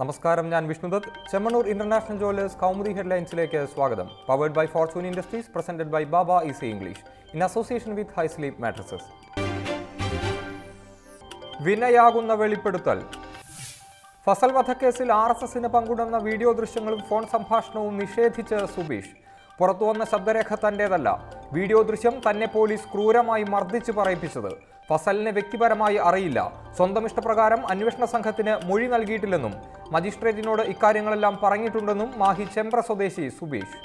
നമസ്കാരം, ഞാൻ Vishnudath. Chemmanur International Jewellers Kaumudi ഹെഡ്ലൈൻസിലേക്ക് സ്വാഗതം. Powered by Fortune Industries, presented by Baba Easy English in association with High Sleep Mattresses. വിനയാകുന്ന വെളിപ്പെടുത്തൽ. ഫസൽ വധക്കേസിൽ RSSന് പങ്കുണ്ടെന്ന വീഡിയോ ദൃശ്യങ്ങളും ഫോൺ സംഭാഷണവും നിഷേധിച്ച് സുബീഷ്. പുറത്തുവന്ന ശബ്ദരേഖ തന്റേതല്ല. വീഡിയോ ദൃശ്യം തന്നെ പോലീസ് ക്രൂരമായി മർദ്ദിച്ച് പറയിപ്പിച്ചത്. ഫസലിനെ വ്യക്തിപരമായി അറിയില്ല. സ്വന്തം ഇഷ്ടപ്രകാരം അന്വേഷണ സംഘത്തിന് മൊഴി നൽകിയിട്ടില്ലെന്നും മജിസ്ട്രേറ്റിനോട് ഇക്കാര്യങ്ങളെല്ലാം പറഞ്ഞിട്ടുണ്ടെന്നും മാഹി ചെമ്പ്ര സ്വദേശി സുബീഷ്.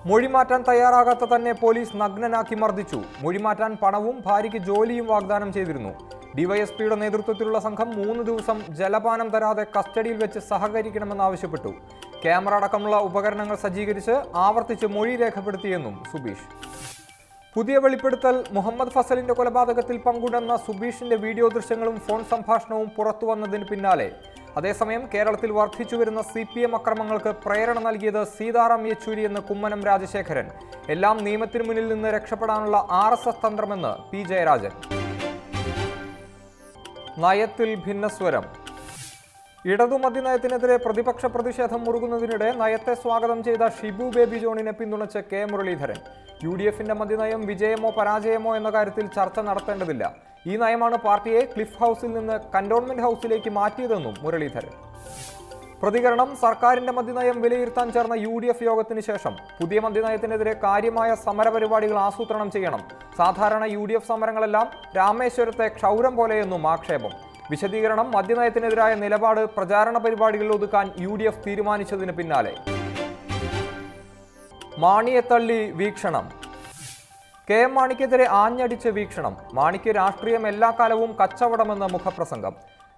മൊഴി മാറ്റാൻ തയ്യാറാകാത്ത തന്നെ പോലീസ് നഗ്നനാക്കി മർദ്ദിച്ചു. മൊഴി മാറ്റാൻ പണവും ഭാര്യയ്ക്ക് ജോലിയും വാഗ്ദാനം ചെയ്തിരുന്നു. ഡിവൈഎസ്പിയുടെ നേതൃത്വത്തിലുള്ള സംഘം 3 ദിവസം ജലപാനം തരാതെ കസ്റ്റഡിയിൽ വെച്ച് സഹകരിക്കണമെന്നാവശ്യപ്പെട്ടു. ക്യാമറ അടക്കമുള്ള ഉപകരണങ്ങൾ സജ്ജീകരിച്ച് ആവർത്തിച്ച് മൊഴി രേഖപ്പെടുത്തിയെന്നും സുബീഷ്. പുതിയ വെളിപ്പെടുത്തൽ. മുഹമ്മദ് ഫസലിന്റെ കൊലപാതകത്തിൽ പങ്കുണ്ടെന്ന സുബീഷിന്റെ വീഡിയോ ദൃശ്യങ്ങളും ഫോൺ സംഭാഷണവും പുറത്തുവന്നതിന് പിന്നാലെ അതേസമയം കേരളത്തിൽ വർദ്ധിച്ചുവരുന്ന CPM അക്രമങ്ങൾക്ക് പ്രേരണ നൽകിയത് സീതാറാം യെച്ചൂരി എന്ന് കുമ്മനം രാജശേഖരൻ. എല്ലാം നിയമത്തിനു മുന്നിൽ നിന്ന് രക്ഷപ്പെടാനുള്ള RSS തന്ത്രമെന്ന് P ജയരാജൻ. നയത്തിൽ ഭിന്നസ്വരം. ഇടതുമധ്യ നയത്തിനെതിരെ പ്രതിപക്ഷ പ്രതിഷേധം മുറുകുന്നതിനിടെ നയത്തെ സ്വാഗതം ചെയ്ത ഷിബു ബേബി ജോണിനെ പിന്തുണച്ച് K മുരളീധരൻ. UDFന്റെ മദ്യനയം വിജയമോ പരാജയമോ എന്ന കാര്യത്തിൽ ചർച്ച നടത്തേണ്ടതില്ല. ഈ നയമാണ് പാർട്ടിയെ ക്ലിഫ് ഹൗസിൽ നിന്ന് കന്റോൺമെന്റ് ഹൗസിലേക്ക് മാറ്റിയതെന്നും മുരളീധരൻ. പ്രതികരണം. സർക്കാരിന്റെ മദ്യനയം വിലയിരുത്താൻ ചേർന്ന UDF യോഗത്തിന് ശേഷം പുതിയ മദ്യനയത്തിനെതിരെ കാര്യമായ സമരപരിപാടികൾ ആസൂത്രണം ചെയ്യണം. സാധാരണ UDF സമരങ്ങളെല്ലാം രാമേശ്വരത്തെ ക്ഷൗരം പോലെയെന്നും ആക്ഷേപം. വിശദീകരണം. മദ്യനയത്തിനെതിരായ നിലപാട് പ്രചാരണ പരിപാടികളിൽ ഒതുക്കാൻ UDF തീരുമാനിച്ചതിന് പിന്നാലെ. മാണിയെ തള്ളി വീക്ഷണം. KM മാണിക്കെതിരെ ആഞ്ഞടിച്ച് വീക്ഷണം. മാണിക്ക് രാഷ്ട്രീയം എല്ലാ കാലവും കച്ചവടമെന്ന മുഖപ്രസംഗം.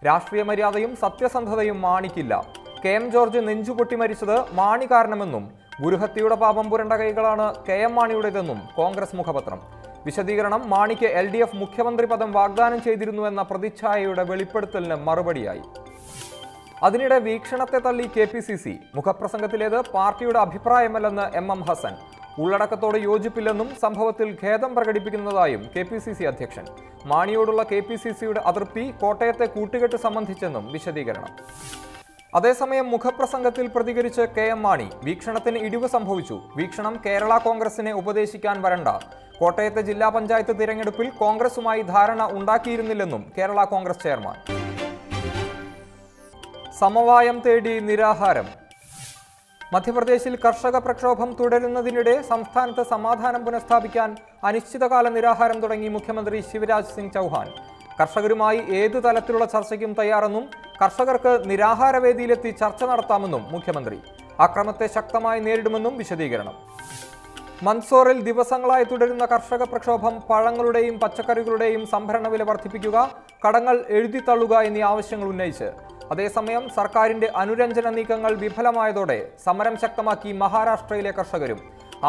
രാഷ്ട്രീയ മര്യാദയും സത്യസന്ധതയും മാണിക്കില്ല. KM ജോർജ് നെഞ്ചുപൊട്ടി മരിച്ചത് മാണി കാരണമെന്നും ഗുരുഹത്യയുടെ പാപം പുരണ്ട കൈകളാണ് KM മാണിയുടേതെന്നും കോൺഗ്രസ് മുഖപത്രം. വിശദീകരണം. മാണിക്ക് LDF മുഖ്യമന്ത്രി പദം വാഗ്ദാനം ചെയ്തിരുന്നുവെന്ന പ്രതിച്ഛായയുടെ വെളിപ്പെടുത്തലിന് മറുപടിയായി. അതിനിടെ വീക്ഷണത്തെ തള്ളി KPCC. മുഖപ്രസംഗത്തിലേത് പാർട്ടിയുടെ അഭിപ്രായമല്ലെന്ന് MM ഹസൻ. ഉള്ളടക്കത്തോട് യോജിപ്പില്ലെന്നും സംഭവത്തിൽ ഖേദം പ്രകടിപ്പിക്കുന്നതായും KPCC അധ്യക്ഷൻ. മാണിയോടുള്ള KPCCയുടെ അതൃപ്തി കോട്ടയത്തെ കൂട്ടുകെട്ട് സംബന്ധിച്ചെന്നും വിശദീകരണം. അതേസമയം മുഖപ്രസംഗത്തിൽ പ്രതികരിച്ച് KM മാണി. വീക്ഷണത്തിന് ഇടിവ് സംഭവിച്ചു. വീക്ഷണം കേരള കോൺഗ്രസിനെ ഉപദേശിക്കാൻ വരണ്ട. കോട്ടയത്തെ ജില്ലാ പഞ്ചായത്ത് തിരഞ്ഞെടുപ്പിൽ കോൺഗ്രസുമായി ധാരണ ഉണ്ടാക്കിയിരുന്നില്ലെന്നും കേരള കോൺഗ്രസ് ചെയർമാൻ. സമവായം തേടി നിരാഹാരം. മധ്യപ്രദേശിൽ കർഷക പ്രക്ഷോഭം തുടരുന്നതിനിടെ സംസ്ഥാനത്ത് സമാധാനം പുനഃസ്ഥാപിക്കാൻ അനിശ്ചിതകാല നിരാഹാരം തുടങ്ങി മുഖ്യമന്ത്രി ശിവരാജ് സിംഗ് ചൗഹാൻ. കർഷകരുമായി ഏതു തലത്തിലുള്ള ചർച്ചയ്ക്കും തയ്യാറെന്നും കർഷകർക്ക് നിരാഹാരവേദിയിലെത്തി ചർച്ച നടത്താമെന്നും മുഖ്യമന്ത്രി. അക്രമത്തെ ശക്തമായി നേരിടുമെന്നും വിശദീകരണം. മൻസോറിൽ ദിവസങ്ങളായി തുടരുന്ന കർഷക പ്രക്ഷോഭം. പഴങ്ങളുടെയും പച്ചക്കറികളുടെയും സംഭരണ വില വർദ്ധിപ്പിക്കുക, കടങ്ങൾ എഴുതിത്തള്ളുക എന്നീ ആവശ്യങ്ങൾ ഉന്നയിച്ച്. അതേസമയം സർക്കാരിന്റെ അനുരഞ്ജന നീക്കങ്ങൾ വിഫലമായതോടെ സമരം ശക്തമാക്കി മഹാരാഷ്ട്രയിലെ കർഷകരും.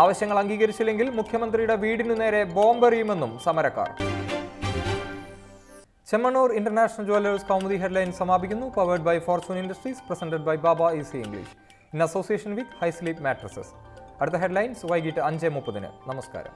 ആവശ്യങ്ങൾ അംഗീകരിച്ചില്ലെങ്കിൽ മുഖ്യമന്ത്രിയുടെ വീടിനു നേരെ ബോംബെറിയുമെന്നും സമരക്കാർ. Chemmanur International Jewellers Kaumudi headline സമാപിക്കുന്നു. Powered by Fortune Industries, presented by Baba Easy English in association with High Sleep Mattresses. അടുത്ത ഹെഡ്ലൈൻസ് വൈകിട്ട് 5:30. നമസ്കാരം.